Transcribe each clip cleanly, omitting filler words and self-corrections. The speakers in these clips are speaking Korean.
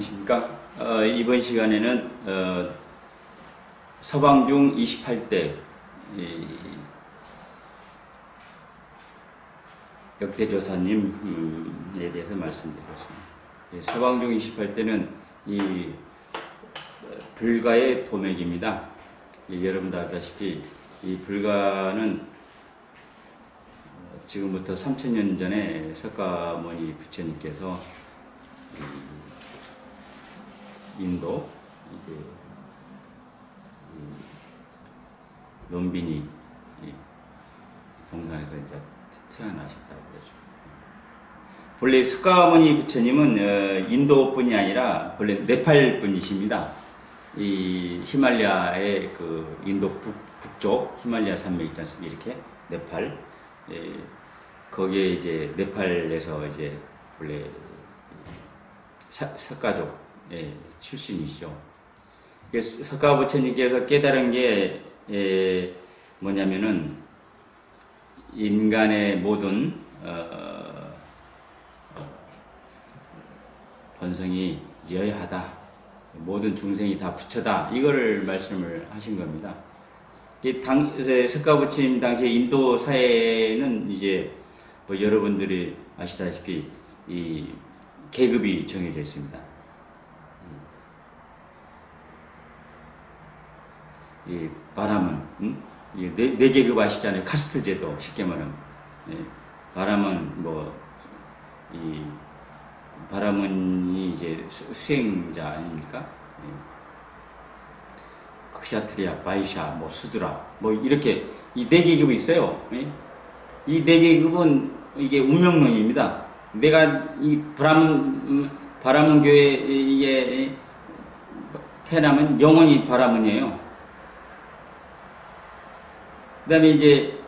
안녕하십니까. 이번 시간에는 서방중 28대 역대조사님에 대해서 말씀드리겠습니다. 서방중 28대는 이 불가의 도맥입니다. 여러분도 아시다시피 이 불가는 지금부터 3000년 전에 석가모니 부처님께서 인도 론비니 동산에서 이제 태어나셨다고 그러죠. 본래 석가모니 부처님은 인도뿐이 아니라 본래 네팔 분이십니다. 이 히말라야의 그 인도 북쪽 히말라야 산맥 있지 않습니까? 이렇게 네팔 거기에 이제 네팔에서 이제 본래 석가족 출신이시죠. 석가 부처님께서 깨달은 게 뭐냐면은 인간의 모든 본성이 여하다, 모든 중생이 다 부처다, 이거를 말씀을 하신 겁니다. 석가 부처님 당시에 인도 사회는 이제 뭐 여러분들이 아시다시피 이 계급이 정해져 있습니다. 이 바람은 네 계급 아시잖아요. 카스트 제도 쉽게 말하면. 바람은 이 바람은 이제 수행자 아닙니까? 크샤트리아, 바이샤, 수드라, 이렇게 이 네 계급이 있어요. 이 네 계급은 이게 운명론입니다. 내가 이 바람은 교회 이게 태어나면 영원히 바람은이에요. 그 다음에 이제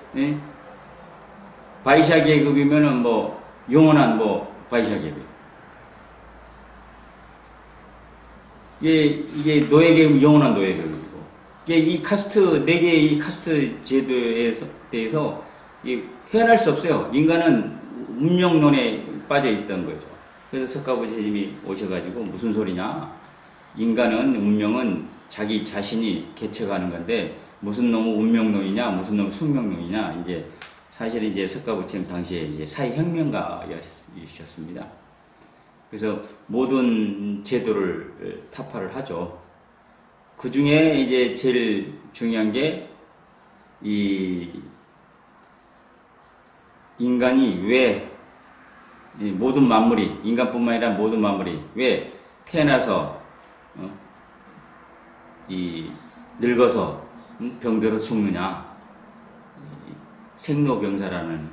바이샤 계급이면은 영원한 바이샤 계급. 이게 노예 계급, 영원한 노예 계급이고. 이 카스트, 네 개의 이 카스트 제도에 대해서 헤어날 수 없어요. 인간은 운명론에 빠져 있던 거죠. 그래서 석가부처님이 오셔가지고 무슨 소리냐? 인간은 운명은 자기 자신이 개척하는 건데 무슨 놈은 운명론이냐, 무슨 놈은 숙명론이냐. 이제 사실은 이제 석가부처님 당시에 이제 사회혁명가이셨습니다. 그래서 모든 제도를 타파를 하죠. 그 중에 이제 제일 중요한 게 이 인간이 왜 모든 만물이, 인간뿐만 아니라 모든 만물이 왜 태어나서 늙어서 병들어 죽느냐. 생로병사라는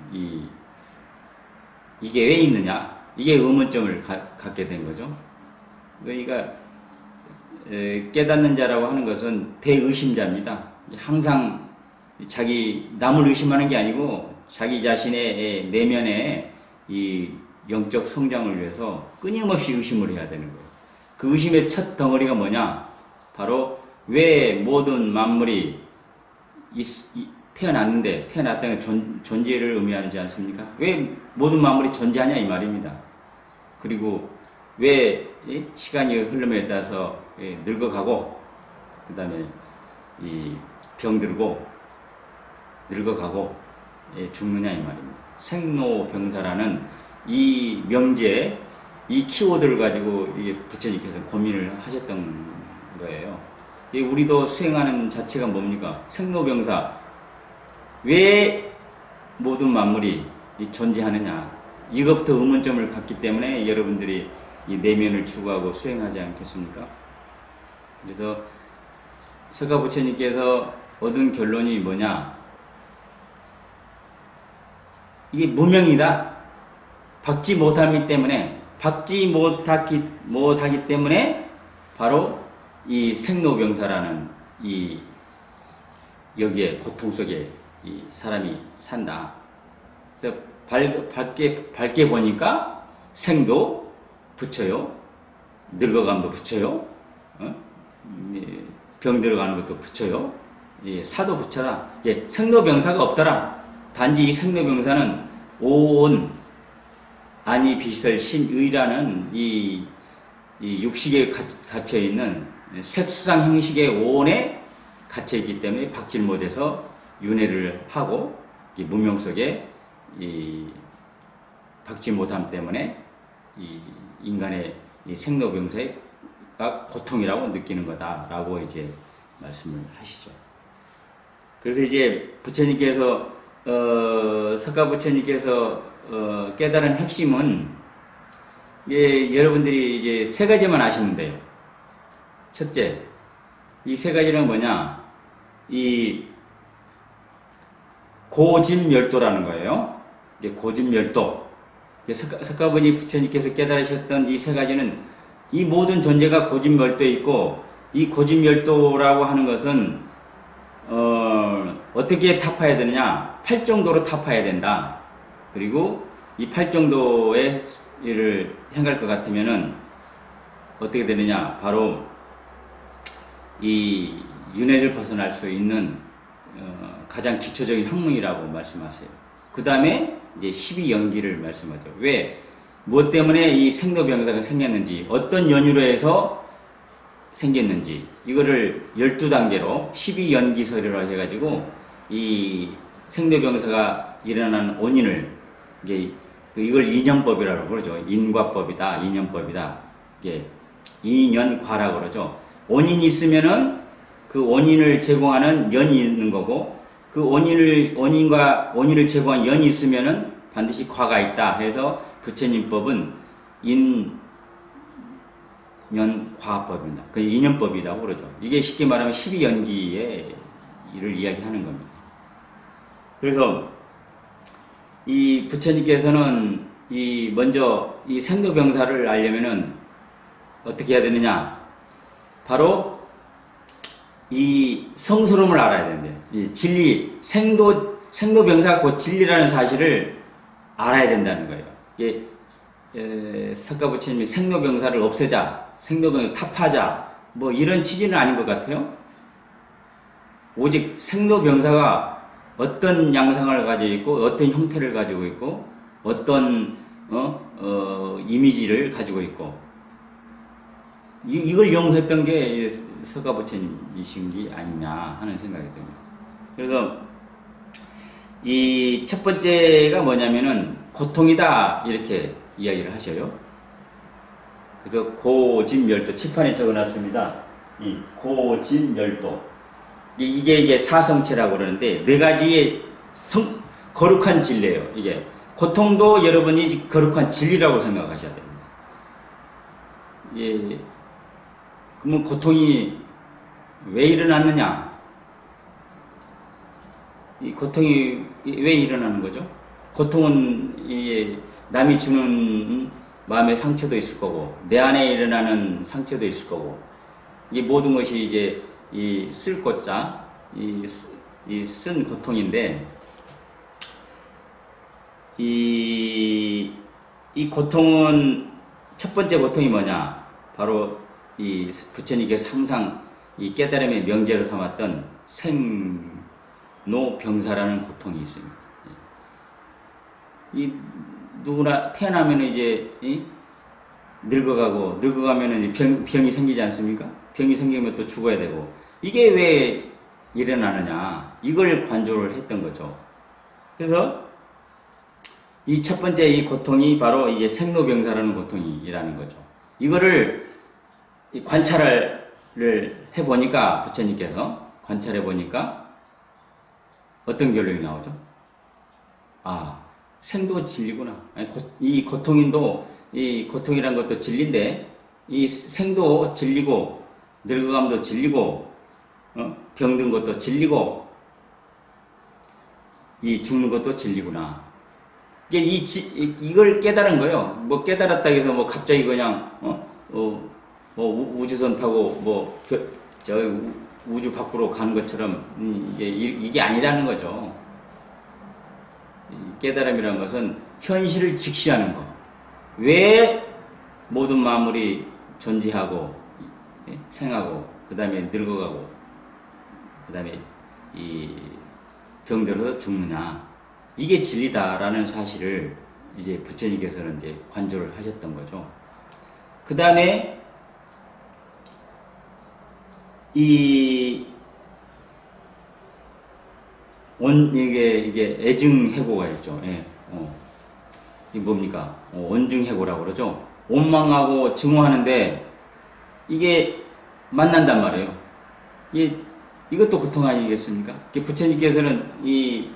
이게 왜 있느냐. 이게 의문점을 갖게 된 거죠. 그러니까 깨닫는 자라고 하는 것은 대의심자입니다. 항상 남을 의심하는 게 아니고 자기 자신의 내면에 이 영적 성장을 위해서 끊임없이 의심을 해야 되는 거예요. 그 의심의 첫 덩어리가 뭐냐? 바로 왜 모든 만물이 태어났는데, 태어났다는 게 존재를 의미하지 않습니까? 왜 모든 만물이 존재하냐 이 말입니다. 그리고 왜 시간이 흐름에 따라서 늙어가고, 그 다음에 병들고 늙어가고 죽느냐 이 말입니다. 생로병사라는 이 명제, 이 키워드를 가지고 부처님께서 고민을 하셨던 거예요. 우리도 수행하는 자체가 뭡니까? 생로병사. 왜 모든 만물이 존재하느냐. 이것부터 의문점을 갖기 때문에 여러분들이 이 내면을 추구하고 수행하지 않겠습니까? 그래서 석가 부처님께서 얻은 결론이 뭐냐? 이게 무명이다. 박지 못하기 때문에, 못하기 때문에 바로 이 생로병사라는 여기에 고통 속에 이 사람이 산다. 그래서 밝게 보니까 생도 붙여요. 늙어감도 붙여요. 병 들어가는 것도 붙여요. 사도 붙여라. 생로병사가 없더라. 단지 이 생로병사는 온 아니 비설 신의라는 이 이 육식에 갇혀 있는 색수상 형식의 오온에 갇혀 있기 때문에 박질 못해서 윤회를 하고 문명 속에 이 박질 못함 때문에 이 인간의 이 생로병사가 고통이라고 느끼는 거다라고 이제 말씀을 하시죠. 그래서 이제 부처님께서 석가 부처님께서 깨달은 핵심은 여러분들이 이제 세 가지만 아시면 돼요. 첫째, 이 세 가지는 뭐냐? 이 고진멸도라는 거예요. 고진멸도. 석가모니 부처님께서 깨달으셨던 이 세 가지는 이 모든 존재가 고진멸도에 있고, 이 고진멸도라고 하는 것은 어떻게 타파해야 되느냐? 8정도로 타파해야 된다. 그리고 이 8정도의 일을 행할 것 같으면은 어떻게 되느냐? 바로 이 윤회를 벗어날 수 있는 가장 기초적인 학문이라고 말씀하세요. 그 다음에 이제 12연기를 말씀하죠. 왜? 무엇 때문에 이 생로병사가 생겼는지, 어떤 연유로 해서 생겼는지, 이거를 12단계로 12연기설이라고 해가지고 이 생로병사가 일어나는 원인을 이걸 인연법이라고 그러죠. 인과법이다, 인연법이다. 이게 인연과라고 그러죠. 원인이 있으면은 그 원인을 제공하는 연이 있는 거고, 그 원인을 제공한 연이 있으면은 반드시 과가 있다 해서 부처님법은 인연과법입니다. 그 인연법이라고 그러죠. 이게 쉽게 말하면 12연기의 일을 이야기하는 겁니다. 그래서 이 부처님께서는 먼저 이 생로병사를 알려면은 어떻게 해야 되느냐? 바로 이 성스러움을 알아야 된대요. 이 진리, 생로병사가 곧 진리라는 사실을 알아야 된다는 거예요. 이게 석가부처님이 생로병사를 없애자, 생로병사를 타파하자, 뭐 이런 취지는 아닌 것 같아요. 오직 생로병사가 어떤 양상을 가지고 있고, 어떤 형태를 가지고 있고, 어떤 이미지를 가지고 있고, 이걸 연구했던 게 석가부처님이신 게 아니냐 하는 생각이 듭니다. 그래서 이 첫 번째가 뭐냐면은 고통이다 이렇게 이야기를 하셔요. 그래서 고진멸도 칠판에 적어놨습니다. 이 고진멸도 이게 이제 사성체라고 그러는데 네 가지의 거룩한 진리예요. 이게 고통도 여러분이 거룩한 진리라고 생각하셔야 됩니다. 예. 그러면 고통이 왜 일어났느냐? 이 고통이 왜 일어나는 거죠? 고통은 남이 주는 마음의 상처도 있을 거고, 내 안에 일어나는 상처도 있을 거고, 이 모든 것이 이제 이 쓸고자, 쓴 고통인데, 이 고통은, 첫 번째 고통이 뭐냐? 바로 이 부처님께서 항상 이 깨달음의 명제로 삼았던 생로병사라는 고통이 있습니다. 이 누구나 태어나면 이제 늙어가면 병이 생기지 않습니까? 병이 생기면 또 죽어야 되고, 이게 왜 일어나느냐? 이걸 관조를 했던 거죠. 그래서 이 첫 번째 이 고통이 바로 이제 생로병사라는 고통이라는 거죠. 이거를 관찰을 해보니까, 부처님께서 관찰해보니까 어떤 결론이 나오죠? 아, 생도 진리구나. 이 고통인도, 이 고통이란 것도 진리인데, 이 생도 진리고, 늙어감도 진리고, 병든 것도 진리고, 이 죽는 것도 진리구나. 이걸 깨달은 거예요. 뭐 깨달았다 해서 뭐 갑자기 그냥, 우주선 타고 우주 밖으로 가는 것처럼 이게 아니라는 거죠. 깨달음이라는 것은 현실을 직시하는 거. 왜 모든 만물이 존재하고 생하고 그 다음에 늙어가고 그 다음에 이 병들어서 죽느냐, 이게 진리다라는 사실을 이제 부처님께서는 이제 관조를 하셨던 거죠. 그 다음에 이 이게 애증해고가 있죠. 예. 이 뭡니까? 원중해고라고 그러죠. 원망하고 증오하는데 이게 만난단 말이에요. 이것도 고통 아니겠습니까? 부처님께서는 이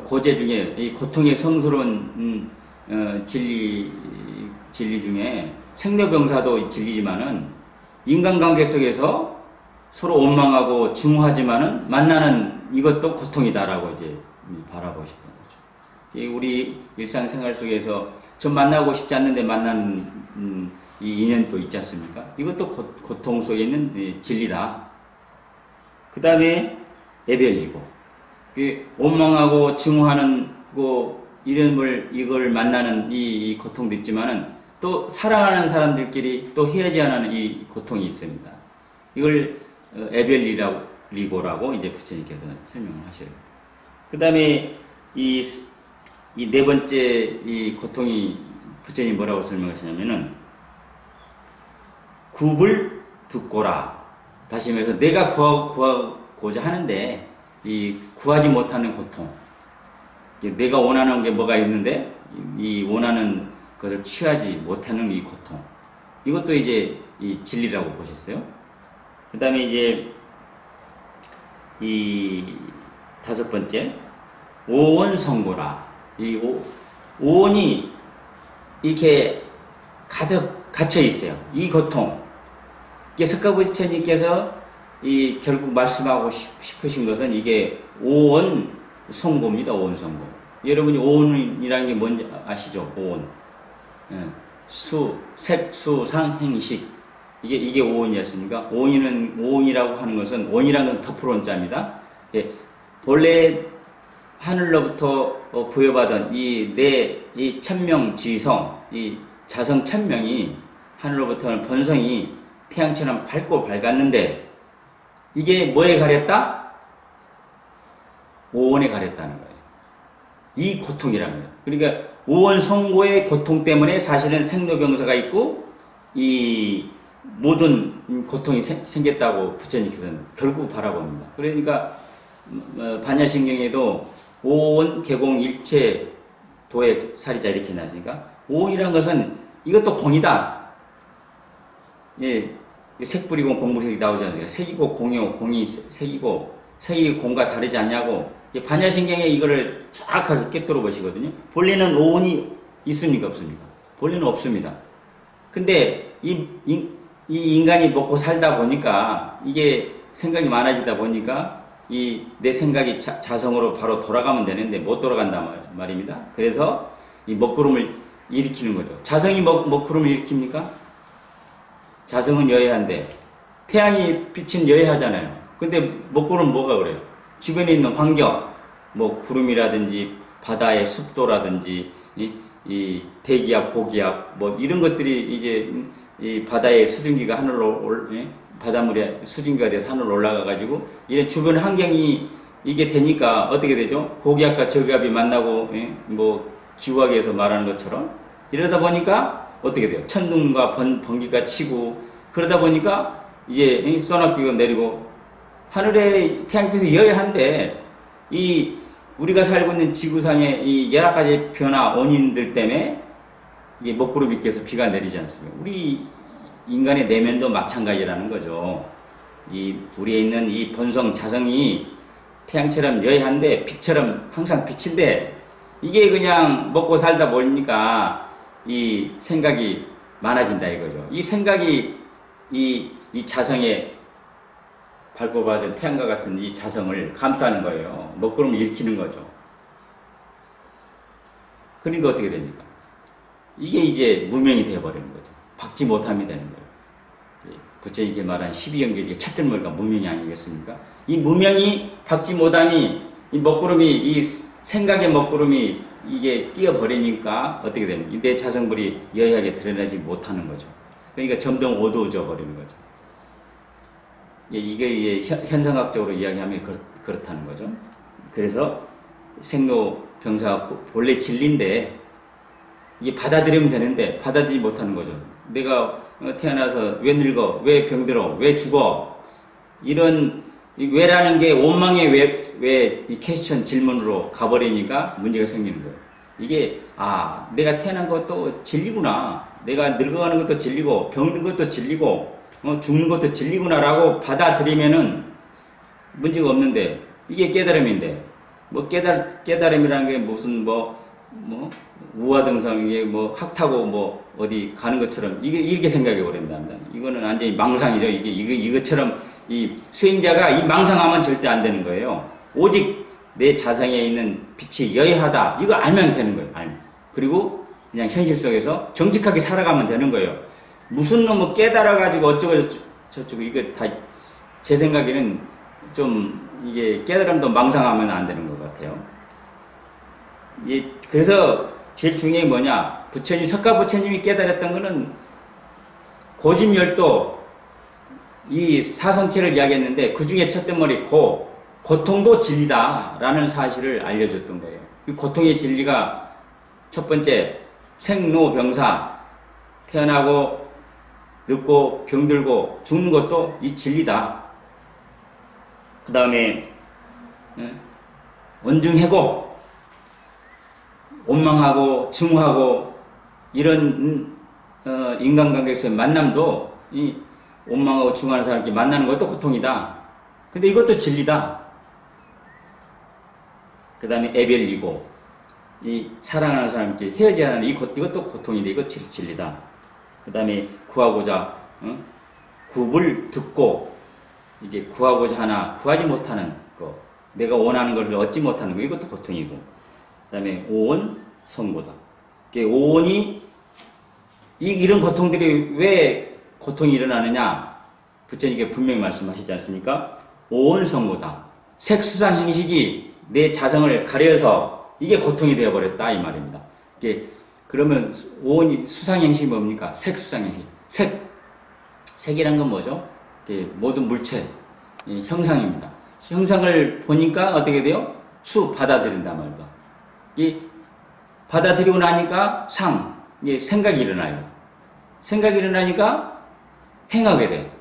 고제 중에 이 고통의 성스러운 진리 중에 생로병사도 진리지만은 인간관계 속에서 서로 원망하고 증오하지만은 만나는 이것도 고통이다라고 이제 바라보셨던 거죠. 우리 일상생활 속에서 전 만나고 싶지 않는데 만나는 이 인연도 있지 않습니까? 이것도 고통 속에 있는 진리다. 그 다음에 애별리고, 원망하고 증오하는 이걸 만나는 이 고통도 있지만은 또 사랑하는 사람들끼리 또 헤어져야 하는 이 고통이 있습니다. 이걸 애별리고라고 이제 부처님께서는 설명을 하셔요. 그 다음에 이 네 번째 이 고통이 부처님 뭐라고 설명하시냐면은 굽을 듣고라. 다시 말해서 내가 구하고자 하는데 이 구하지 못하는 고통. 내가 원하는 게 뭐가 있는데 이 원하는 것을 취하지 못하는 이 고통. 이것도 이제 이 진리라고 보셨어요. 그 다음에 이제 이 다섯 번째 오온성고라. 이 오온이 이렇게 가득 갇혀 있어요. 이 고통. 이게 석가부처님께서 결국 말씀하고 싶으신 것은 이게 오온성고입니다. 오온성고. 여러분이 오온이라는 게 뭔지 아시죠? 오온. 색수상, 행식. 이게 오온이었습니까? 오온이라고 하는 것은, 원이라는 것은 덮어론자입니다. 본래 하늘로부터 부여받은 이 천명 지성, 이 자성 천명이 하늘로부터는 본성이 태양처럼 밝고 밝았는데, 이게 뭐에 가렸다? 오온에 가렸다는 거예요. 이 고통이라는 거예요. 그러니까 오온 성고의 고통 때문에 사실은 생로병사가 있고 이 모든 고통이 생겼다고 부처님께서는 결국 바라봅니다. 그러니까 반야신경에도 오온 개공 일체 도의 사리자 이렇게 나왔으니까 오온이라는 것은 이것도 공이다. 예, 색불이고 공무색이 나오지 않습니까? 색이고 공이고 공이 색이고 색이 공과 다르지 않냐고 반야신경에 이거를 정확하게 꿰뚫어 보시거든요. 본래는 오온이 있습니까? 없습니까? 본래는 없습니다. 근데 이 인간이 먹고 살다 보니까 이게 생각이 많아지다 보니까 내 생각이 자성으로 바로 돌아가면 되는데 못 돌아간단 말입니다. 그래서 이 먹구름을 일으키는 거죠. 자성이 먹구름을 일으킵니까? 자성은 여해한데 태양이 빛은 여해하잖아요. 근데 먹구름은 뭐가 그래요? 주변에 있는 환경, 구름이라든지 바다의 습도라든지 이 대기압, 고기압 이런 것들이 이제 이 바다의 수증기가 바닷물에 수증기가 돼서 하늘로 올라가가지고 이런 주변 환경이 이게 되니까 어떻게 되죠? 고기압과 저기압이 만나고 기후학에서 말하는 것처럼 이러다 보니까 어떻게 돼요? 천둥과 번개가 치고 그러다 보니까 이제 소나기가 내리고 하늘의 태양빛이 여해한데 우리가 살고 있는 지구상의 이 여러 가지 변화 원인들 때문에 이게 먹구름이 껴서 비가 내리지 않습니까? 우리 인간의 내면도 마찬가지라는 거죠. 우리에 있는 이 본성 자성이 태양처럼 여해한데 빛처럼 항상 빛인데 이게 그냥 먹고 살다 보니까 이 생각이 많아진다 이거죠. 이 생각이 이 자성에 밝고 밝은 태양과 같은 이 자성을 감싸는 거예요. 먹구름을 일으키는 거죠. 그러니까 어떻게 됩니까? 이게 이제 무명이 되어버리는 거죠. 박지 못함이 되는 거예요. 부처님께 말한 12영계 첫 들머리가 무명이 아니겠습니까? 이 무명이 박지 못함이 이 먹구름이 이 생각의 먹구름이 이게 끼어버리니까 어떻게 됩니까? 내 자성불이 여하게 드러나지 못하는 거죠. 그러니까 점점 어두워져 버리는 거죠. 이게 이제 현상학적으로 이야기하면 그렇다는 거죠. 그래서 생로병사가 본래 진리인데 이게 받아들이면 되는데 받아들이지 못하는 거죠. 내가 태어나서 왜 늙어? 왜 병들어? 왜 죽어? 이런 이 왜라는 게 원망의 왜 이 퀘스천 질문으로 가버리니까 문제가 생기는 거예요. 이게 내가 태어난 것도 진리구나. 내가 늙어가는 것도 진리고 병든 것도 진리고 죽는 것도 진리구나라고 받아들이면은 문제가 없는데 이게 깨달음인데 뭐 깨달음이라는 게 무슨 우화등성 이게 학 타고 어디 가는 것처럼 이렇게 생각해 버린다. 이거는 완전히 망상이죠. 이것처럼 이 수행자가 이 망상하면 절대 안 되는 거예요. 오직 내 자성에 있는 빛이 여의하다. 이거 알면 되는 거예요. 그리고 그냥 현실 속에서 정직하게 살아가면 되는 거예요. 무슨 놈을 깨달아가지고 어쩌고 저쩌고 이거 다 제 생각에는 좀 이게 깨달음도 망상하면 안 되는 것 같아요. 그래서 제일 중요한 게 뭐냐? 석가부처님이 깨달았던 거는 고집열도 이 사성체를 이야기했는데 그 중에 첫 덩어리 고통도 진리다라는 사실을 알려줬던 거예요. 이 고통의 진리가 첫 번째 생로병사 태어나고 늙고 병들고 죽는 것도 이 진리다. 그 다음에 원중해고 원망하고 증오하고 이런 인간관계에서의 만남도 이 원망하고 증오하는 사람끼리 만나는 것도 고통이다. 근데 이것도 진리다. 그 다음에 애별이고 이 사랑하는 사람끼리 헤어져야 하는 이것도 고통인데 이것도 진리다. 그 다음에 구하고자 굽을 듣고 이게 구하고자 하나 구하지 못하는 거, 내가 원하는 것을 얻지 못하는 거, 이것도 고통이고. 그 다음에 오온 성고다. 오온이 이런 고통들이 왜 고통이 일어나느냐? 부처님께 분명히 말씀하시지 않습니까? 오온 성고다. 색수상 행식이 내 자성을 가려서 이게 고통이 되어버렸다 이 말입니다. 그러면 오온이 수상 행식이 뭡니까? 색수상 행식. 색이란 건 뭐죠? 모든 물체, 형상입니다. 형상을 보니까 어떻게 돼요? 받아들인단 말이다. 받아들이고 나니까 생각이 일어나요. 생각이 일어나니까 행하게 돼.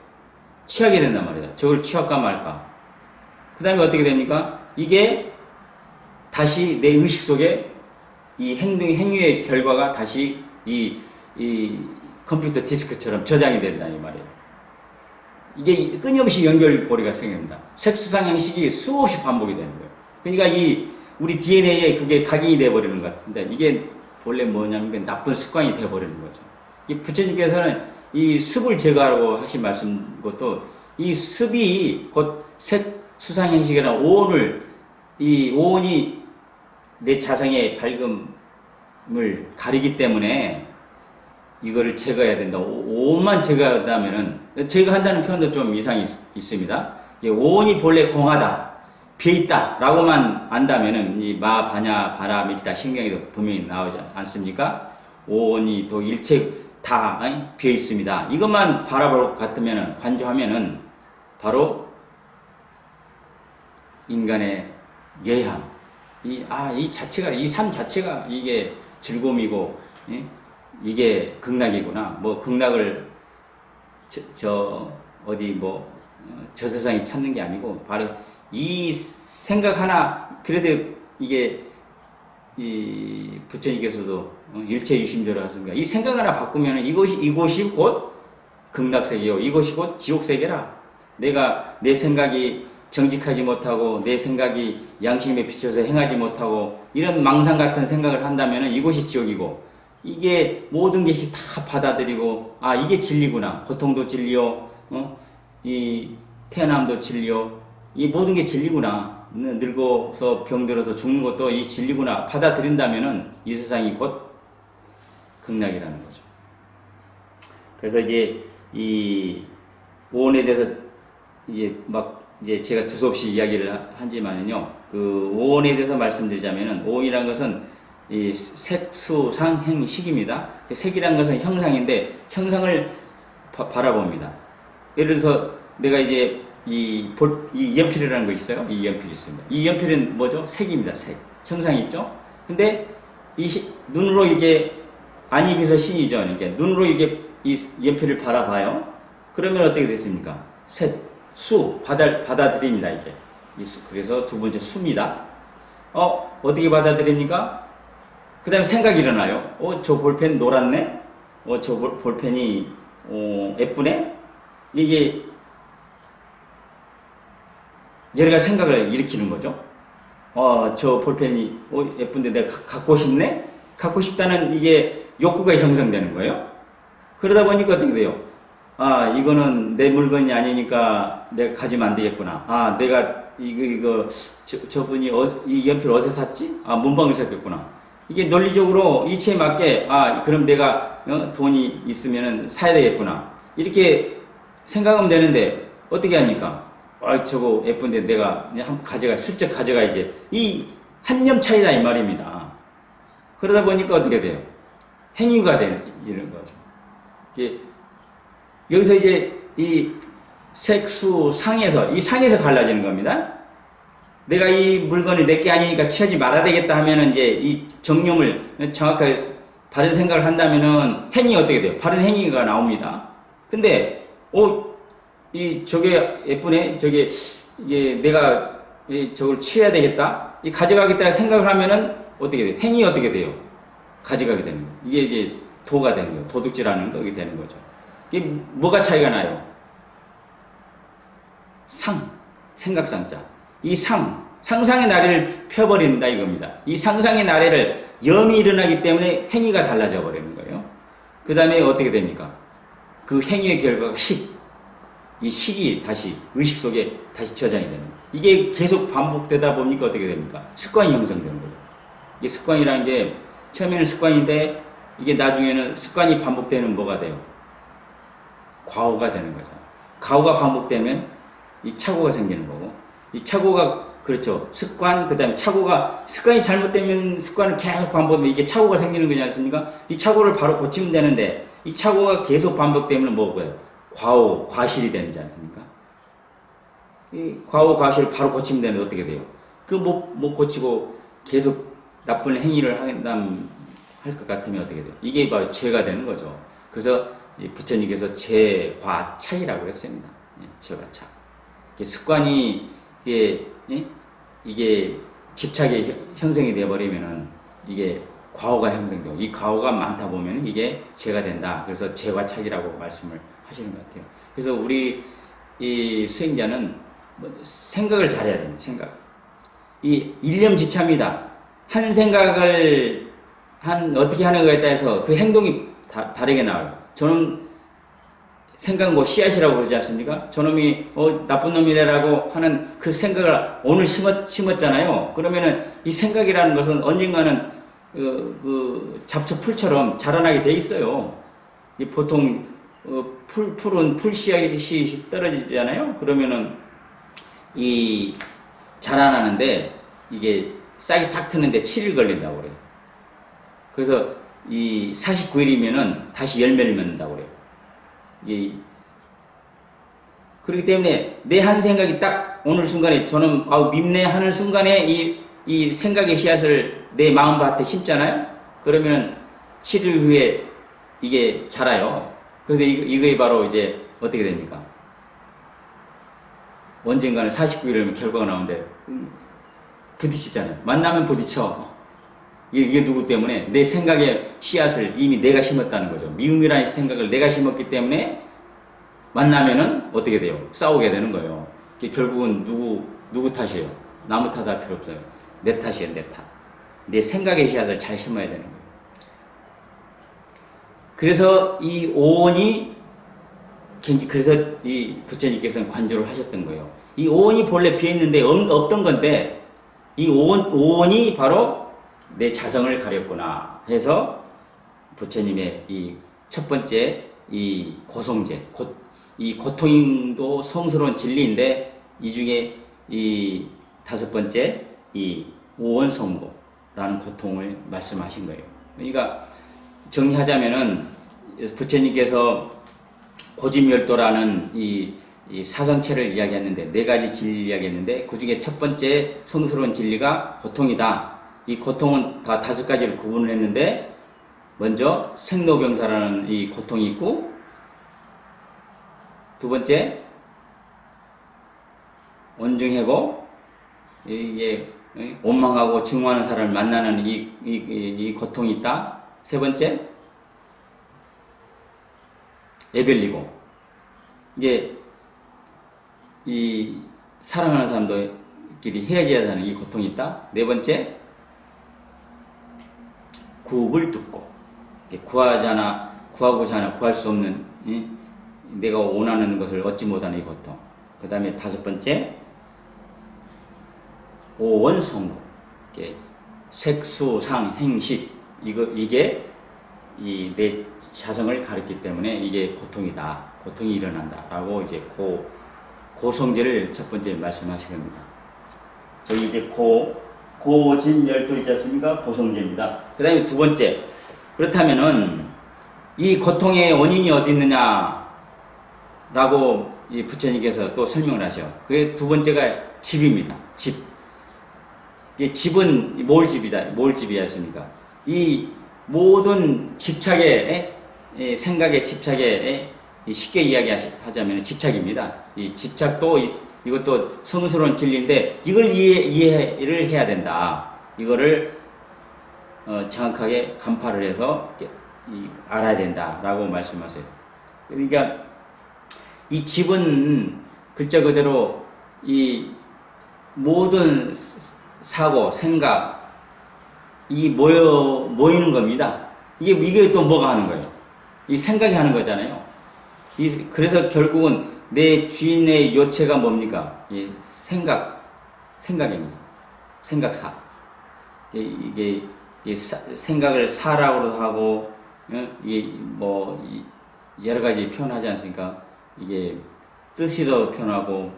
취하게 된단 말이야. 저걸 취할까 말까. 그 다음에 어떻게 됩니까? 이게 다시 내 의식 속에 이 행위의 결과가 다시 이 컴퓨터 디스크처럼 저장이 된다 이 말이에요. 이게 끊임없이 연결고리가 생깁니다. 색수상 형식이 수없이 반복이 되는 거예요. 그러니까 우리 DNA에 그게 각인이 돼버리는 것 같은데 이게 본래 뭐냐면 나쁜 습관이 돼버리는 거죠. 부처님께서는 이 습을 제거하라고 하신 말씀 것도 이 습이 곧 색수상 형식이라는 오온이 내 자성의 밝음을 가리기 때문에 이거를 제거해야 된다. 오온만 제거한다면은, 제거한다는 표현도 좀 이상이 있습니다. 오온이 본래 공하다, 비어있다, 라고만 안다면은, 이 마, 바냐, 바라, 밀다, 신경에도 분명히 나오지 않습니까? 오온이 또 일체 다 비어있습니다. 이것만 바라볼 것 같으면은, 관조하면은, 바로 인간의 예함. 이 자체가, 이 삶 자체가 이게 즐거움이고, 이게 극락이구나. 극락을 저 세상에 찾는 게 아니고 바로 이 생각 하나. 그래서 이게 이 부처님께서도 일체 유심조라 하십니까? 이 생각 하나 바꾸면 이곳이 곧 극락세계요, 이곳이 곧 지옥세계라. 내가 내 생각이 정직하지 못하고 내 생각이 양심에 비춰서 행하지 못하고 이런 망상 같은 생각을 한다면 이곳이 지옥이고, 이게 모든 것이 다 받아들이고 이게 진리구나. 고통도 진리요, 이 태어남도 진리요, 이 모든 게 진리구나. 늙어서 병들어서 죽는 것도 이 진리구나. 받아들인다면은 이 세상이 곧 극락이라는 거죠. 그래서 이제 이 오온에 대해서 이제 제가 두서없이 이야기를 하지만은요, 그 오온에 대해서 말씀드리자면은, 오온이라는 것은 이 색수상 행식입니다. 색이라는 것은 형상인데 형상을 바라봅니다. 예를 들어서 내가 이제 이 연필이라는 거 있어요. 이 연필이 있습니다. 이 연필은 뭐죠? 색입니다. 색. 형상이 있죠? 근데 눈으로 이게 안이 비서 신이죠. 그러니까 눈으로 이게 이 연필을 바라봐요. 그러면 어떻게 됐습니까? 셋, 수, 받아들입니다, 이게. 그래서 두 번째 수입니다. 어떻게 받아들입니까? 그 다음에 생각이 일어나요. 저 볼펜 노랗네? 저 볼펜이, 예쁘네? 이게, 여러 가지 생각을 일으키는 거죠. 저 볼펜이, 예쁜데 내가 갖고 싶네? 갖고 싶다는 이게 욕구가 형성되는 거예요. 그러다 보니까 어떻게 돼요? 이거는 내 물건이 아니니까 내가 가지면 안 되겠구나. 내가 저분이 이 연필 어디서 샀지? 문방구에서 샀겠구나. 이게 논리적으로 이치에 맞게, 그럼 내가 돈이 있으면 사야 되겠구나. 이렇게 생각하면 되는데, 어떻게 합니까? 저거 예쁜데 내가 그냥 슬쩍 가져가야지. 이 한념 차이다, 이 말입니다. 그러다 보니까 어떻게 돼요? 행위가 되는 거죠. 여기서 이제 이 색수 상에서, 이 상에서 갈라지는 겁니다. 내가 이 물건이 내게 아니니까 취하지 말아야 되겠다 하면은 이제 이 정념을 정확하게 바른 생각을 한다면은 행위 어떻게 돼요? 바른 행위가 나옵니다. 근데, 저게 예쁘네? 이게 내가 저걸 취해야 되겠다? 가져가겠다 생각을 하면은 어떻게 돼요? 행위 어떻게 돼요? 가져가게 되는 거예요. 이게 이제 도가 되는 거예요. 도둑질하는 거, 이게 되는 거죠. 이게 뭐가 차이가 나요? 생각상자. 이 상상의 나래를 펴버린다 이겁니다. 이 상상의 나래를 염이 일어나기 때문에 행위가 달라져 버리는 거예요. 그 다음에 어떻게 됩니까? 그 행위의 결과가 이 식이 다시 의식 속에 다시 저장이 되는 거예요. 이게 계속 반복되다 보니까 어떻게 됩니까? 습관이 형성되는 거죠. 이게 습관이라는 게 처음에는 습관인데 이게 나중에는 습관이 반복되면 뭐가 돼요? 과오가 되는 거잖아요. 과오가 반복되면 이 착오가 생기는 거고, 이 착오가, 그렇죠. 습관이 잘못되면 습관을 계속 반복하면 이게 착오가 생기는 거지 않습니까? 이 착오를 바로 고치면 되는데, 이 착오가 계속 반복되면 뭐고요? 과실이 되지 않습니까? 이 과오, 과실을 바로 고치면 되는데 어떻게 돼요? 못 고치고 계속 나쁜 행위를 할 것 같으면 어떻게 돼요? 이게 바로 죄가 되는 거죠. 그래서 부처님께서 죄과착이라고 했습니다. 죄과착. 습관이 이게 집착이 형성이 되어버리면은 이게 과오가 형성되고, 이 과오가 많다 보면 이게 죄가 된다. 그래서 죄과착이라고 말씀을 하시는 것 같아요. 그래서 우리 이 수행자는 생각을 잘해야 됩니다. 생각. 이 일념지참이다. 한 생각을 어떻게 하는 거에 따라서 그 행동이 다르게 나와요. 저는 생각 씨앗이라고 그러지 않습니까? 저놈이 나쁜 놈이래라고 하는 그 생각을 오늘 심었잖아요. 그러면은 이 생각이라는 것은 언젠가는 그 잡초풀처럼 자라나게 돼 있어요. 보통 풀은 풀씨앗이 떨어지잖아요. 그러면은 이 자라나는데 이게 싹이 탁 트는데 7일 걸린다고 그래요. 그래서 이 49일이면은 다시 열매를 맺는다고 그래요. 그렇기 때문에 내 한 생각이 딱 오늘 순간에 저는 밉네 하는 순간에 이 생각의 씨앗을 내 마음밭에 심잖아요. 그러면 7일 후에 이게 자라요. 그래서 이거에 바로 이제 어떻게 됩니까? 언젠가는 49일이면 결과가 나오는데 부딪히잖아요. 만나면 부딪혀. 이게 누구 때문에? 내 생각의 씨앗을 이미 내가 심었다는 거죠. 미움이라는 생각을 내가 심었기 때문에 만나면은 어떻게 돼요? 싸우게 되는 거예요. 결국은 누구 탓이에요? 나무 탓할 필요 없어요. 내 탓이에요, 내 탓. 내 생각의 씨앗을 잘 심어야 되는 거예요. 그래서 이 오온이, 그래서 이 부처님께서는 관조를 하셨던 거예요. 이 오온이 본래 비어있는데 없던 건데, 이 오온이 바로 내 자성을 가렸구나 해서 부처님의 이 첫 번째 이 고성제, 이 고통도 성스러운 진리인데 이 중에 이 다섯 번째 이 오온성고라는 고통을 말씀하신 거예요. 그러니까 정리하자면은 부처님께서 고집열도라는 이 사성체를 이야기했는데 네 가지 진리를 이야기했는데 그 중에 첫 번째 성스러운 진리가 고통이다. 이 고통은 다 다섯 가지를 구분을 했는데 먼저 생로병사라는 이 고통이 있고 두 번째, 온중해고, 이게 원망하고 증오하는 사람을 만나는 이 고통이 있다. 세 번째, 에벨리고, 이게 이 사랑하는 사람들끼리 헤어져야 하는 이 고통이 있다. 네 번째, 구읍을 듣고, 구하고자 하나 구할 수 없는 내가 원하는 것을 얻지 못하는 이 고통. 그 다음에 다섯 번째, 오원성고, 색수상 행식, 이게 이 내 자성을 가르치기 때문에 이게 고통이다, 고통이 일어난다라고 이제 고성제를 첫 번째 말씀하신 겁니다. 저기 이제 고진열도 있지 않습니까? 고성제입니다. 그 다음에 두 번째, 그렇다면은 이 고통의 원인이 어디 있느냐라고 이 부처님께서 또 설명을 하셔. 그게 두 번째가 집입니다. 집. 이 집은 뭘 집이다, 뭘 집이었습니까? 이 모든 집착의 생각의 집착에 쉽게 이야기하자면 집착입니다. 이 집착도 이것도 성스러운 진리인데 이걸 이해를 해야 된다. 이거를 정확하게 간파를 해서 알아야 된다라고 말씀하세요. 그러니까 이 집은 글자 그대로 이 모든 사고, 생각, 이 모이는 겁니다. 이게 또 뭐가 하는 거예요? 이 생각이 하는 거잖아요. 그래서 결국은 내 주인의 요체가 뭡니까? 이 생각입니다. 생각사. 이게 생각을 사라고도 하고, 이게 여러 가지 표현하지 않습니까? 이게 뜻이라도 표현하고,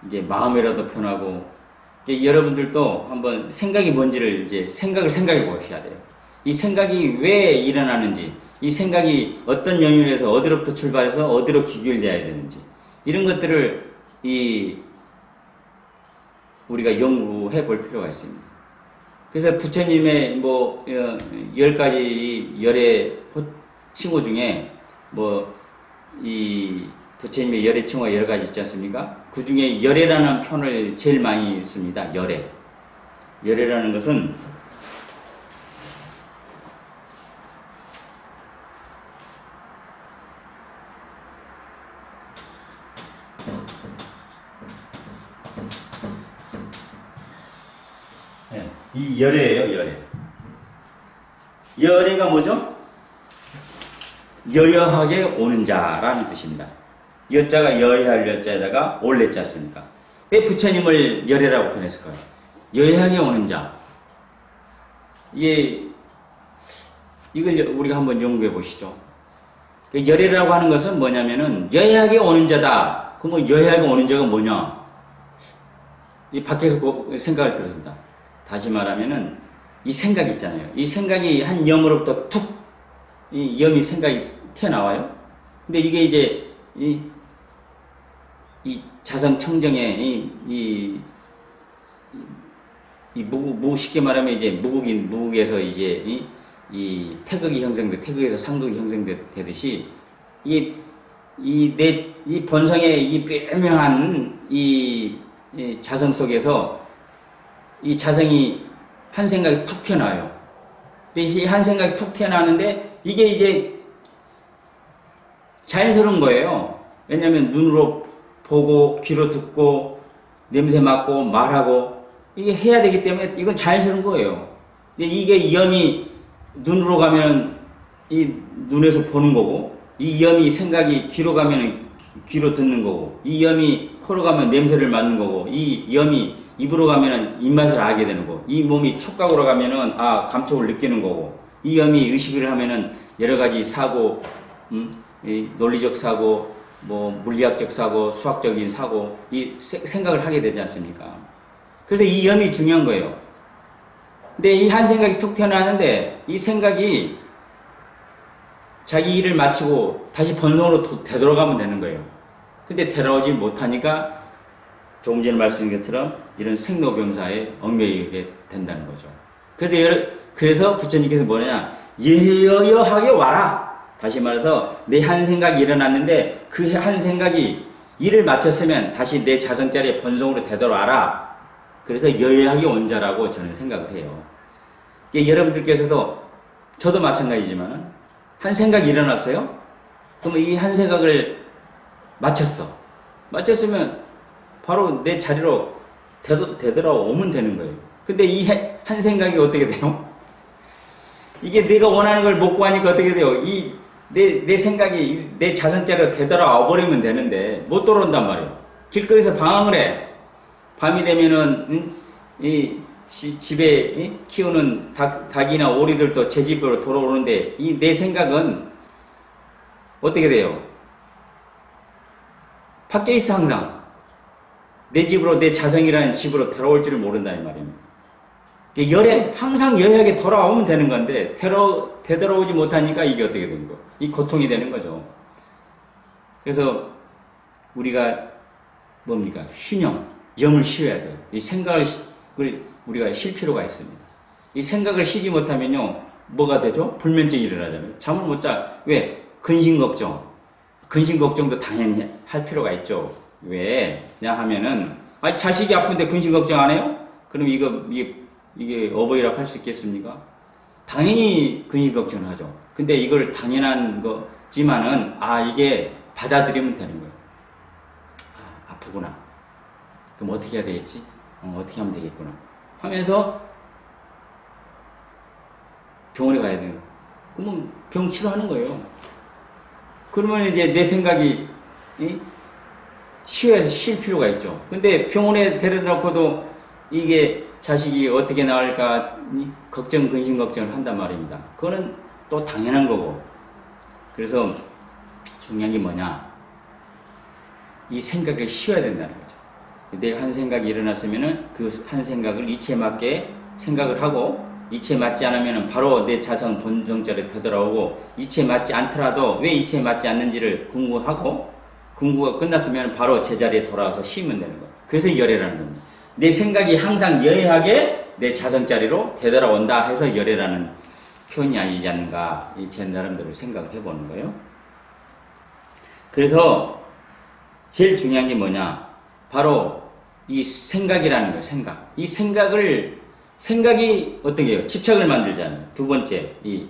이게 마음이라도 표현하고, 여러분들도 한번 생각이 뭔지를 이제 생각해 보셔야 돼요. 이 생각이 왜 일어나는지, 이 생각이 어떤 연유에서 어디로부터 출발해서 어디로 귀결되어야 되는지, 이런 것들을 우리가 연구해 볼 필요가 있습니다. 그래서 부처님의 10가지 열의 칭호 중에 부처님의 열의 칭호가 여러 가지 있지 않습니까? 그 중에 열애라는 표현을 제일 많이 씁니다. 열애. 열애라는 것은 이 열애예요, 열애. 열애가 뭐죠? 여여하게 오는 자라는 뜻입니다. 여자가 여여할 여자에다가 올레자 않습니까? 왜 부처님을 열애라고 표현했을까요? 여여하게 오는 자. 이걸 우리가 한번 연구해 보시죠. 열애라고 하는 것은 뭐냐면은 여여하게 오는 자다. 그럼 여여하게 오는 자가 뭐냐? 이 밖에서 생각할 필요 없습니다. 다시 말하면은 이 생각이 있잖아요. 이 생각이 한 염으로부터 이 염이 생각이 튀어나와요. 근데 이게 이제 이 자성청정에 쉽게 말하면 이제 무국에서 이제 이 태극이 태극에서 상극이 형성되듯이 이 본성의 이 뼈명한 이 자성 속에서 이 자성이 한 생각이 툭 튀어나와요. 근데 이 한 생각이 툭 튀어나오는데 이게 이제 자연스러운 거예요. 왜냐하면 눈으로 보고 귀로 듣고 냄새 맡고 말하고 이게 해야 되기 때문에 이건 자연스러운 거예요. 근데 이게 염이 눈으로 가면 이 눈에서 보는 거고, 이 염이 생각이 귀로 가면 귀로 듣는 거고, 이 염이 코로 가면 냄새를 맡는 거고, 이 염이 입으로 가면 입맛을 알게 되는 거고, 이 몸이 촉각으로 가면은 감촉을 느끼는 거고, 이 염이 의식을 하면은 여러 가지 사고, 논리적 사고, 물리학적 사고, 수학적인 사고, 이 생각을 하게 되지 않습니까? 그래서 이 염이 중요한 거예요. 근데 이 한 생각이 툭 튀어나왔는데, 이 생각이 자기 일을 마치고 다시 본성으로 되돌아가면 되는 거예요. 근데 되돌아오지 못하니까 조금 전에 말씀드린 것처럼 이런 생로병사에 얽매이게 된다는 거죠. 그래서 부처님께서 뭐냐, 여여하게 와라. 다시 말해서 내 한 생각이 일어났는데 그 한 생각이 일을 마쳤으면 다시 내 자성자리의 본성으로 되돌아와라. 그래서 여여하게 온 자라고 저는 생각을 해요. 여러분들께서도 저도 마찬가지지만 한 생각이 일어났어요. 그러면 이 한 생각을 마쳤으면 바로 내 자리로 되돌아오면 되는 거예요. 근데 이 한 생각이 어떻게 돼요? 이게 내가 원하는 걸 못 구하니까 어떻게 돼요? 내 생각이 내 자성자리로 되돌아와 버리면 되는데 못 돌아온단 말이에요. 길거리에서 방황을 해. 밤이 되면은 집에 키우는 닭이나 오리들도 제 집으로 돌아오는데 이 내 생각은 어떻게 돼요? 밖에 있어 항상. 내 집으로 내 자성이라는 집으로 돌아올 줄을 모른다 이 말입니다. 항상 여하게 돌아오면 되는 건데 되돌아오지 못하니까 이게 어떻게 되는 거예요? 이 고통이 되는 거죠. 그래서 우리가 뭡니까? 염을 쉬어야 돼요. 이 생각을 우리가 쉴 필요가 있습니다. 이 생각을 쉬지 못하면요, 뭐가 되죠? 불면증이 일어나잖아요. 잠을 못 자. 왜? 근심걱정도 당연히 할 필요가 있죠. 왜? 그냥 하면은, 자식이 아픈데 근심걱정 안 해요? 그럼 이게 어버이라고 할 수 있겠습니까? 당연히 근심걱정을 하죠. 근데 이걸 당연한 거지만은, 이게 받아들이면 되는 거예요. 아프구나. 그럼 어떻게 해야 되겠지? 어떻게 하면 되겠구나. 하면서 병원에 가야 돼요. 그러면 병 치료하는 거예요. 그러면 이제 내 생각이 쉴 필요가 있죠. 근데 병원에 데려놓고도 이게 자식이 어떻게 나을까 근심 걱정을 한단 말입니다. 그거는 또 당연한 거고. 그래서 중요한 게 뭐냐? 이 생각을 쉬어야 된다는 거죠. 내가 한 생각이 일어났으면은 그 한 생각을 이치에 맞게 생각을 하고, 이치에 맞지 않으면은 바로 내 자성 본성자리에 되돌아오고, 이치에 맞지 않더라도 왜 이치에 맞지 않는지를 궁구하고, 궁구가 끝났으면 바로 제자리에 돌아와서 쉬면 되는 거예요. 그래서 열애라는 겁니다. 내 생각이 항상 여하게 내 자성자리로 되돌아온다 해서 열애라는 표현이 아니지 않는가, 제 나름대로 생각을 해보는 거예요. 그래서 제일 중요한 게 뭐냐? 바로 이 생각이라는 거예요. 이 생각이 어떻게 해요? 집착을 만들잖아요. 두 번째, 이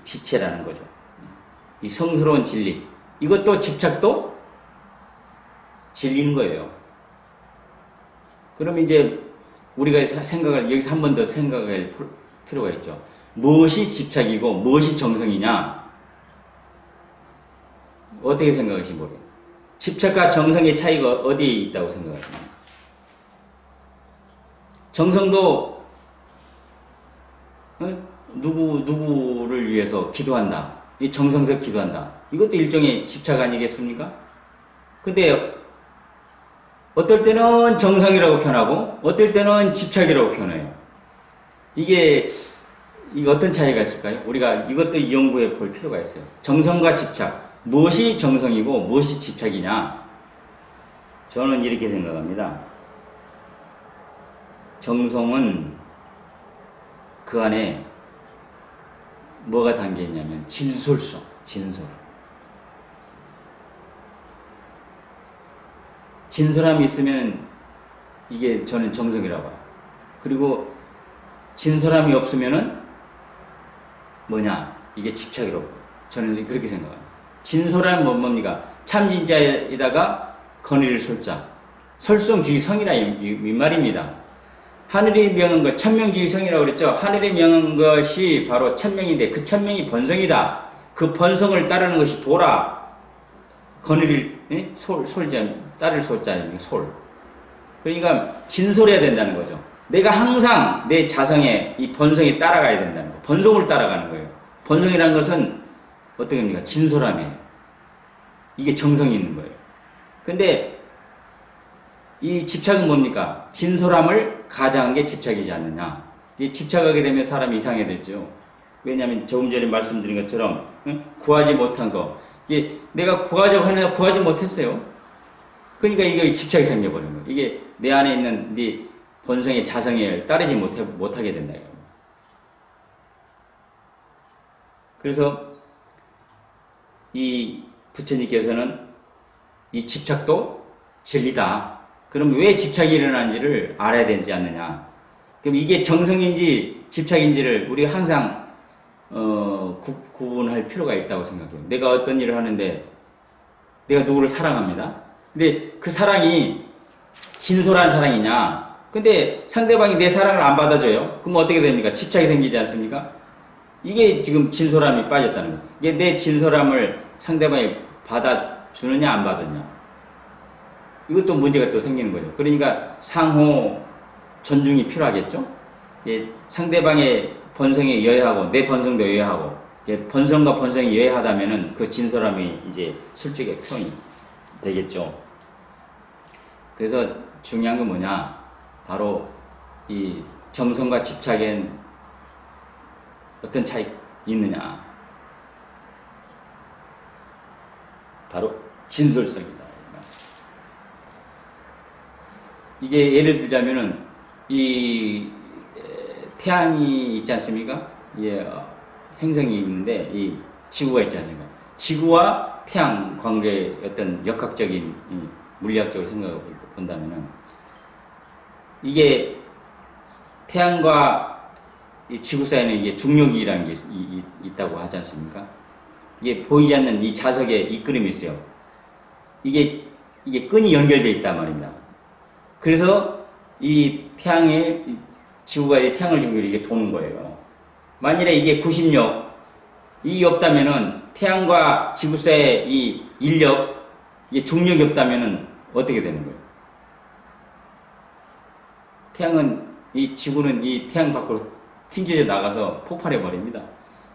집체라는 거죠. 이 성스러운 진리. 이것도 집착도 진리인 거예요. 그럼 이제 우리가 여기서 한 번 더 생각할 필요가 있죠. 무엇이 집착이고 무엇이 정성이냐? 어떻게 생각하시면 모르겠어요. 집착과 정성의 차이가 어디에 있다고 생각하십니까? 정성도 누구를 위해서 기도한다. 이 정성스럽게 기도한다. 이것도 일종의 집착 아니겠습니까? 근데 어떨 때는 정성이라고 표현하고 어떨 때는 집착이라고 표현해요. 이게 어떤 차이가 있을까요? 우리가 이것도 연구해 볼 필요가 있어요. 정성과 집착. 무엇이 정성이고 무엇이 집착이냐? 저는 이렇게 생각합니다. 정성은 그 안에 뭐가 담겨 있냐면 진솔성, 진솔함이 있으면 이게 저는 정성이라고 봐요. 그리고 진솔함이 없으면은 뭐냐? 이게 집착이라고 봐요. 저는 그렇게 생각합니다. 진솔함은 뭡니까? 참진자에다가 건의를 솔자. 설성주의 성이라 이 말입니다. 하늘이 명한 것, 천명주의 성이라고 그랬죠. 하늘이 명한 것이 바로 천명인데 그 천명이 본성이다. 그 본성을 따르는 것이 도라. 건의를 솔자, 따를 솔자입니다. 솔. 그러니까 진솔해야 된다는 거죠. 내가 항상 내 자성에 이 본성에 따라가야 된다는 거. 본성을 따라가는 거예요. 본성이라는 것은 어떻게 합니까? 진솔함이에요. 이게 정성이 있는 거예요. 근데 이 집착은 뭡니까? 진솔함을 가장한 게 집착이지 않느냐. 이 집착하게 되면 사람이 이상해졌죠. 왜냐하면 조금 전에 말씀드린 것처럼 구하지 못한 거. 이게 내가 구하자고 하느냐 구하지 못했어요. 그러니까 이게 집착이 생겨버린 거예요. 이게 내 안에 있는 네 본성의 자성에 따르지 못하게 된다. 그래서 이 부처님께서는 이 집착도 진리다. 그럼 왜 집착이 일어나는지를 알아야 되지 않느냐. 그럼 이게 정성인지 집착인지를 우리가 항상 구분할 필요가 있다고 생각해요. 내가 어떤 일을 하는데 내가 누구를 사랑합니다. 근데 그 사랑이 진솔한 사랑이냐? 근데 상대방이 내 사랑을 안 받아줘요. 그럼 어떻게 됩니까? 집착이 생기지 않습니까? 이게 지금 진솔함이 빠졌다는 거예요. 이게 내 진솔함을 상대방이 받아주느냐 안 받느냐. 이것도 문제가 또 생기는 거죠. 그러니까 상호 존중이 필요하겠죠. 예, 상대방의 본성에 여해하고 내 본성도 여해하고 본성과 본성이 여해하다면은 그 진솔함이 이제 실적의 표현이 되겠죠. 그래서 중요한 건 뭐냐? 바로 이 정성과 집착엔 어떤 차이 있느냐? 바로 진솔성이다. 이게 예를 들자면은 이 태양이 있지 않습니까? 예, 행성이 있는데 이 지구가 있지 않습니까? 지구와 태양 관계의 어떤 역학적인 물리학적으로 생각해 본다면은 이게 태양과 이 지구 사이에는 이게 중력이라는 게 있다고 하지 않습니까? 이게 보이지 않는 이 자석에 이끌음이 있어요. 이게 끈이 연결되어 있단 말입니다. 그래서 이 태양의 지구가 이 태양을 중심으로 이게 도는 거예요. 만일에 이게 구심력 이 없다면은 태양과 지구 사이의 이 인력, 이게 중력이 없다면은 어떻게 되는 거예요? 이 지구는 이 태양 밖으로 튕겨져 나가서 폭발해 버립니다.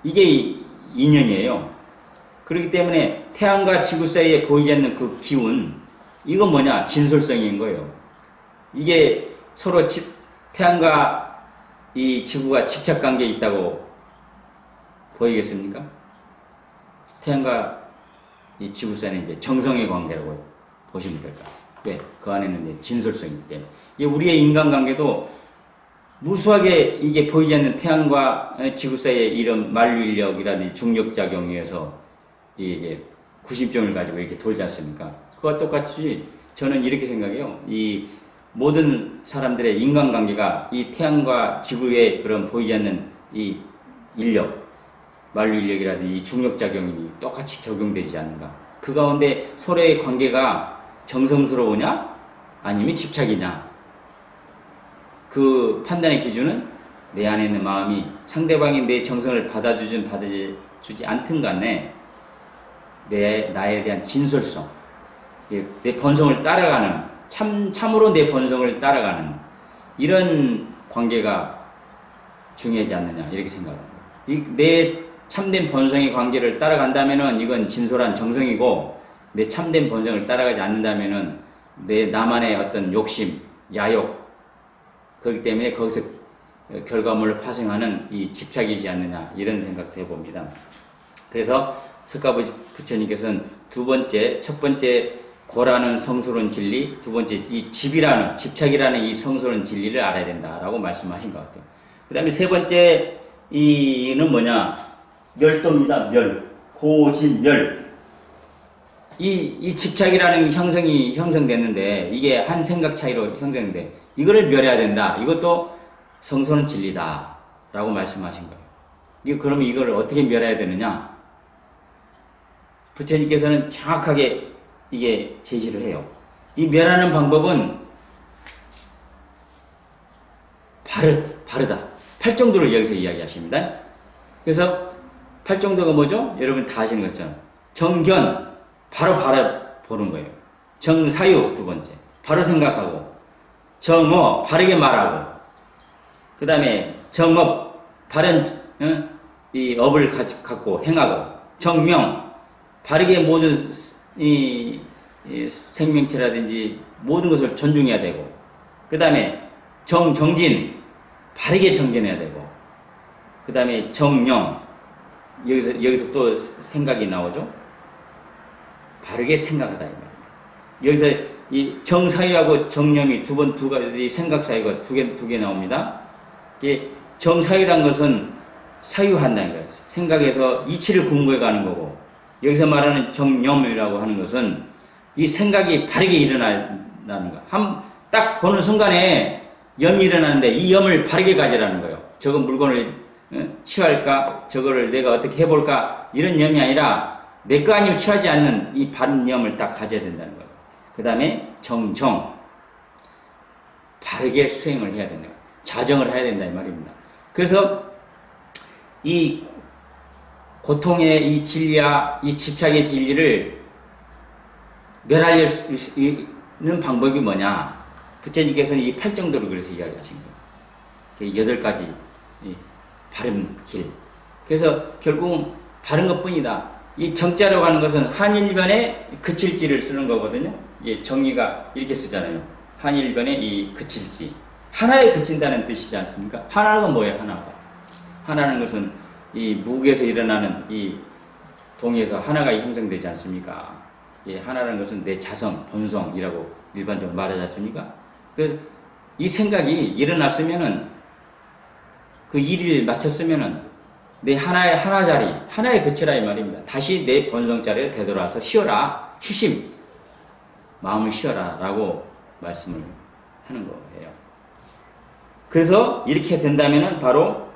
이게 인연이에요. 그렇기 때문에 태양과 지구 사이에 보이지 않는 그 기운, 이건 뭐냐? 진솔성인 거예요. 이게 서로 태양과 이 지구가 집착 관계에 있다고 보이겠습니까? 태양과 이 지구 사이는 이제 정성의 관계라고 보시면 될까요? 왜? 그 안에는 이제 진솔성이기 때문에. 이게 우리의 인간관계도 무수하게 이게 보이지 않는 태양과 지구 사이의 이런 만류인력이라든지 중력작용에 의해서 이게 구심점을 가지고 이렇게 돌지 않습니까? 그와 똑같이 저는 이렇게 생각해요. 이 모든 사람들의 인간관계가 이 태양과 지구의 그런 보이지 않는 이 인력, 만류인력이라든지 이 중력작용이 똑같이 적용되지 않는가. 그 가운데 서로의 관계가 정성스러우냐? 아니면 집착이냐? 그 판단의 기준은 내 안에 있는 마음이 상대방이 내 정성을 받아주든 받아주지 않든 간에 나에 대한 진솔성, 내 본성을 따라가는, 참으로 내 본성을 따라가는 이런 관계가 중요하지 않느냐, 이렇게 생각합니다. 내 참된 본성의 관계를 따라간다면은 이건 진솔한 정성이고, 내 참된 본성을 따라가지 않는다면은 나만의 어떤 욕심, 야욕, 그렇기 때문에 거기서 결과물을 파생하는 이 집착이지 않느냐, 이런 생각도 해봅니다. 그래서 석가 부처님께서는 첫 번째 고라는 성스러운 진리, 두 번째 이 집착이라는 이 성스러운 진리를 알아야 된다라고 말씀하신 것 같아요. 그 다음에 세 번째 이는 뭐냐? 멸도입니다. 고진멸. 이 집착이라는 형성이 형성됐는데 이게 한 생각 차이로 형성돼. 이거를 멸해야 된다. 이것도 성스러운 진리다 라고 말씀하신 거예요. 그러면 이걸 어떻게 멸해야 되느냐? 부처님께서는 정확하게 이게 제시를 해요. 이 멸하는 방법은 바르다. 팔정도를 여기서 이야기하십니다. 그래서 팔정도가 뭐죠? 여러분 다 아시는 것처럼 정견, 바로 보는 거예요. 정사유, 두 번째, 바로 생각하고, 정어, 바르게 말하고, 그 다음에 정업, 바른 이 업을 갖고 행하고, 정명, 바르게 모든 이 생명체라든지 모든 것을 존중해야 되고, 그 다음에 정진, 바르게 정진해야 되고, 그 다음에 정령, 여기서 또 생각이 나오죠. 바르게 생각하다 이 말입니다. 여기서 이 정사유하고 정념이 두 가지 생각 사유가 두 개 나옵니다. 정사유란 것은 사유한다는 거예요. 생각에서 이치를 궁구해 가는 거고, 여기서 말하는 정념이라고 하는 것은 이 생각이 바르게 일어난다는 거. 딱 보는 순간에 염이 일어나는데 이 염을 바르게 가지라는 거예요. 저거 물건을 취할까? 저거를 내가 어떻게 해볼까? 이런 염이 아니라 내 거 아니면 취하지 않는 이 바른 염을 딱 가져야 된다는 거예요. 그 다음에 정정. 바르게 수행을 해야 된다. 자정을 해야 된다 이 말입니다. 그래서 이 고통의 이 진리와 이 집착의 진리를 멸하려 있는 방법이 뭐냐? 부처님께서는 이 8정도로 그래서 이야기하신 거예요. 8가지 바른 길. 그래서 결국은 바른 것 뿐이다. 이 정자라고 하는 것은 한일변에 그칠지를 쓰는 거거든요. 예, 정의가 이렇게 쓰잖아요. 한일변에 이 그칠지. 하나에 그친다는 뜻이지 않습니까? 하나는 뭐예요? 하나가. 하나는 것은 이 무게에서 일어나는 이 동에서 하나가 형성되지 않습니까? 예, 하나라는 것은 내 자성, 본성이라고 일반적으로 말하지 않습니까? 이 생각이 일어났으면은 그 일을 마쳤으면은 내 하나의 하나자리, 하나에 그치라 이 말입니다. 다시 내 본성자리에 되돌아서 쉬어라, 휴심, 마음을 쉬어라 라고 말씀을 하는 거예요. 그래서 이렇게 된다면은 바로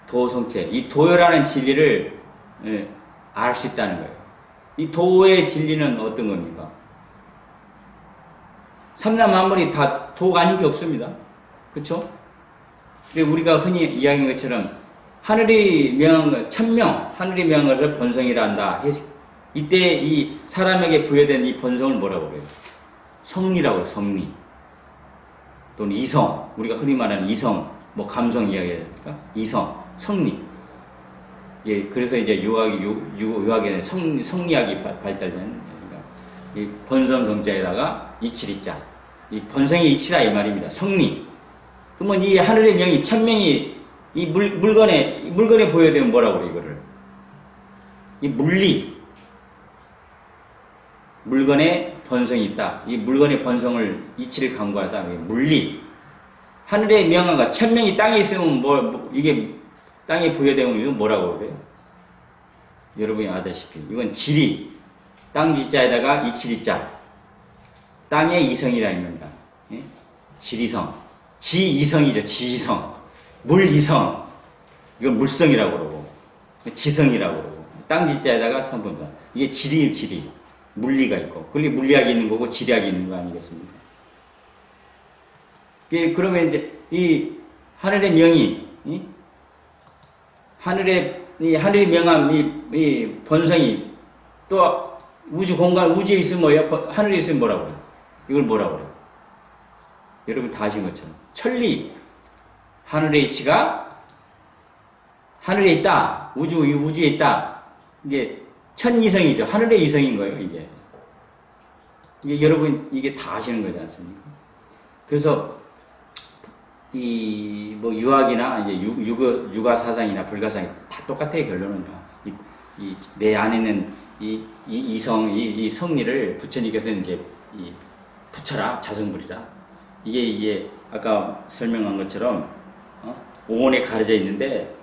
도성체, 이 도요라는 진리를 알 수 있다는 거예요. 이 도의 진리는 어떤 겁니까? 삼라만물이 다 도가 아닌 게 없습니다. 그렇죠? 우리가 흔히 이야기한 것처럼 하늘이 명한 것, 천명, 하늘이 명한 것을 본성이라 한다. 이때 이 사람에게 부여된 이 본성을 뭐라고 그래요? 성리라고 해요. 성리. 또는 이성, 우리가 흔히 말하는 이성, 뭐 감성 이야기하니까 이성, 성리. 예, 그래서 이제 유학의 성리학이 발달된, 그러니까 이 본성성자에다가 이치리자. 이 본성의 이치라 이 말입니다. 성리. 그러면 이 하늘의 명이, 천명이 이 물건에 보여되면 뭐라고 그래, 이거를? 이 물리. 물건에 본성이 있다. 이 물건의 본성을, 이치를 강구하다. 물리. 하늘의 명화가 천명이 땅에 있으면 이게 땅에 부여되면 이건 뭐라고 그래요? 여러분이 아다시피 이건 지리. 땅 지자에다가 이치리자. 땅의 이성이라 합니다. 예? 지리성. 지이성이죠. 지이성. 물이성. 이건 물성이라고 그러고 지성이라고 그러고 땅 지자에다가 성분성. 이게 지리. 물리가 있고, 그게 물리학이 있는 거고 지리학이 있는 거 아니겠습니까? 그러면 이제 이 하늘의 명이, 하늘의 명함, 이 본성이 또 우주 공간, 우주에 있으면 뭐예요? 하늘에 있으면 뭐라고 그래요? 이걸 뭐라고 그래요? 여러분 다 아신 것처럼. 천리. 하늘의 이치가 하늘에 있다. 우주에 있다. 이게 천이성이죠. 하늘의 이성인 거예요, 이게. 여러분, 이게 다 아시는 거지 않습니까? 그래서, 유학이나, 이제, 유가사상이나 불가상이 다 똑같아요, 결론은요. 내 안에는 이 성리를 부처님께서 이제, 붙여라, 자성불이라. 이게, 아까 설명한 것처럼, 오온에 가려져 있는데,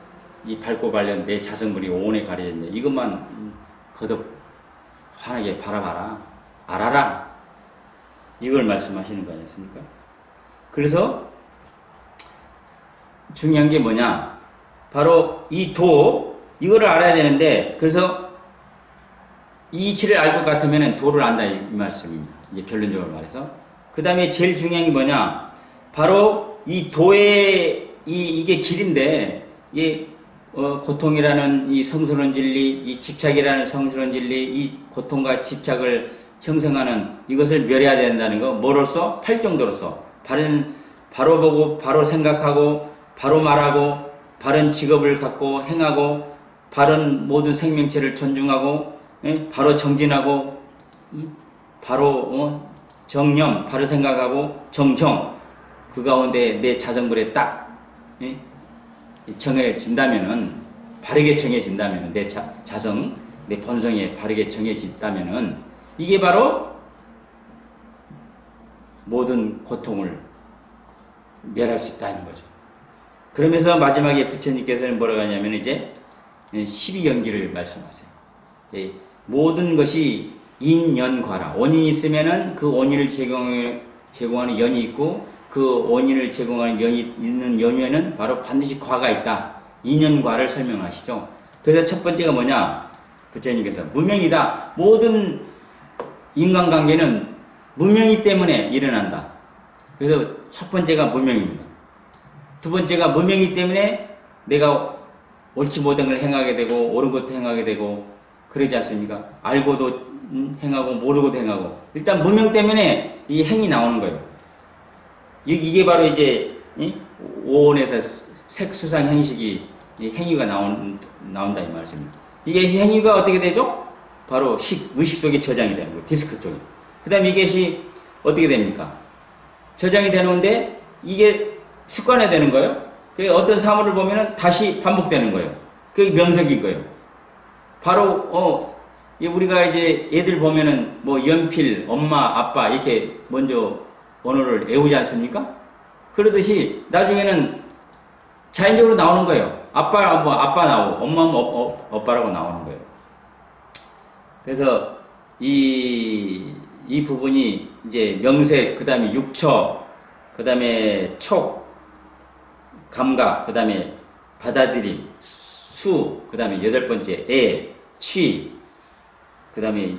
이 밝고 관련 내 자성불이 오온에 가려져 있는데, 이것만, 거듭 환하게 바라봐라. 알아라. 이걸 말씀하시는 거 아니겠습니까? 그래서 중요한 게 뭐냐? 바로 이거를 알아야 되는데, 그래서 이 이치를 알 것 같으면 도를 안다 이 말씀입니다. 이제 결론적으로 말해서. 그 다음에 제일 중요한 게 뭐냐? 바로 이 도의 이게 길인데, 고통이라는 이 성스러운 진리, 이 집착이라는 성스러운 진리, 이 고통과 집착을 형성하는 이것을 멸해야 된다는 거, 뭐로써? 8정도로서. 바로 보고, 바로 생각하고, 바로 말하고, 바른 직업을 갖고 행하고, 바른 모든 생명체를 존중하고, 바로 정진하고, 바로 정념, 바로 생각하고, 정정. 그 가운데 내 자성불에 딱 정해진다면은, 바르게 정해진다면은, 내 자성, 내 본성에 바르게 정해진다면은, 이게 바로 모든 고통을 멸할 수 있다는 거죠. 그러면서 마지막에 부처님께서는 뭐라고 하냐면 이제 12연기를 말씀하세요. 모든 것이 인연과라. 원인이 있으면은 그 원인을 제공하는 연이 있고 그 원인을 제공하는 연이 있는 연유에는 바로 반드시 과가 있다. 인연과를 설명하시죠. 그래서 첫 번째가 뭐냐? 부처님께서 무명이다. 모든 인간관계는 무명이 때문에 일어난다. 그래서 첫 번째가 무명입니다. 두 번째가 무명이 때문에 내가 옳지 못한 걸 행하게 되고 옳은 것도 행하게 되고 그러지 않습니까? 알고도 행하고 모르고도 행하고 일단 무명 때문에 이 행이 나오는 거예요. 이게 바로 이제 오온에서 색수상 행식이 행위가 나온다 이 말씀입니다. 이게 행위가 어떻게 되죠? 바로 의식 속에 저장이 되는 거예요. 디스크 쪽에. 그 다음에 이것이 어떻게 됩니까? 저장이 되는데 이게 습관화 되는 거예요. 그 어떤 사물을 보면은 다시 반복되는 거예요. 그게 명석인 거예요. 바로 우리가 이제 애들 보면은 뭐 연필, 엄마, 아빠 이렇게 먼저 언어를 외우지 않습니까? 그러듯이 나중에는 자연적으로 나오는 거예요. 아빠 뭐 아빠 나오고 엄마 뭐 오빠라고 나오는 거예요. 그래서 이 부분이 이제 명색, 그 다음에 육처, 그 다음에 촉, 감각, 그 다음에 받아들임, 수, 그 다음에 8번째 애, 취, 그 다음에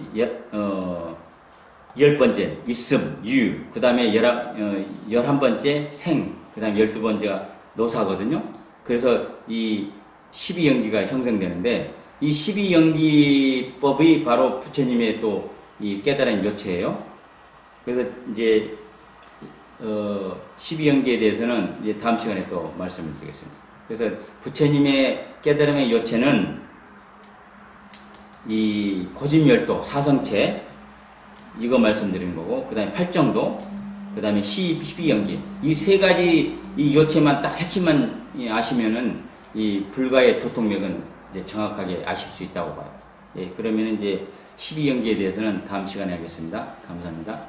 10번째 있음, 유, 그 다음에 11번째 생, 그 다음에 12번째가 노사거든요. 그래서 이 12연기가 형성되는데 이 12연기법이 바로 부처님의 또 이 깨달은 요체예요. 그래서 이제 12연기에 대해서는 이제 다음 시간에 또 말씀을 드리겠습니다. 그래서 부처님의 깨달음의 요체는 이 고집열도, 사성체 이거 말씀드린 거고, 그 다음에 팔정도, 그 다음에 12연기 이 세 가지 이 요체만 딱 핵심만 아시면은 이 불가의 도통맥은 이제 정확하게 아실 수 있다고 봐요. 예, 그러면 이제 12연기에 대해서는 다음 시간에 하겠습니다. 감사합니다.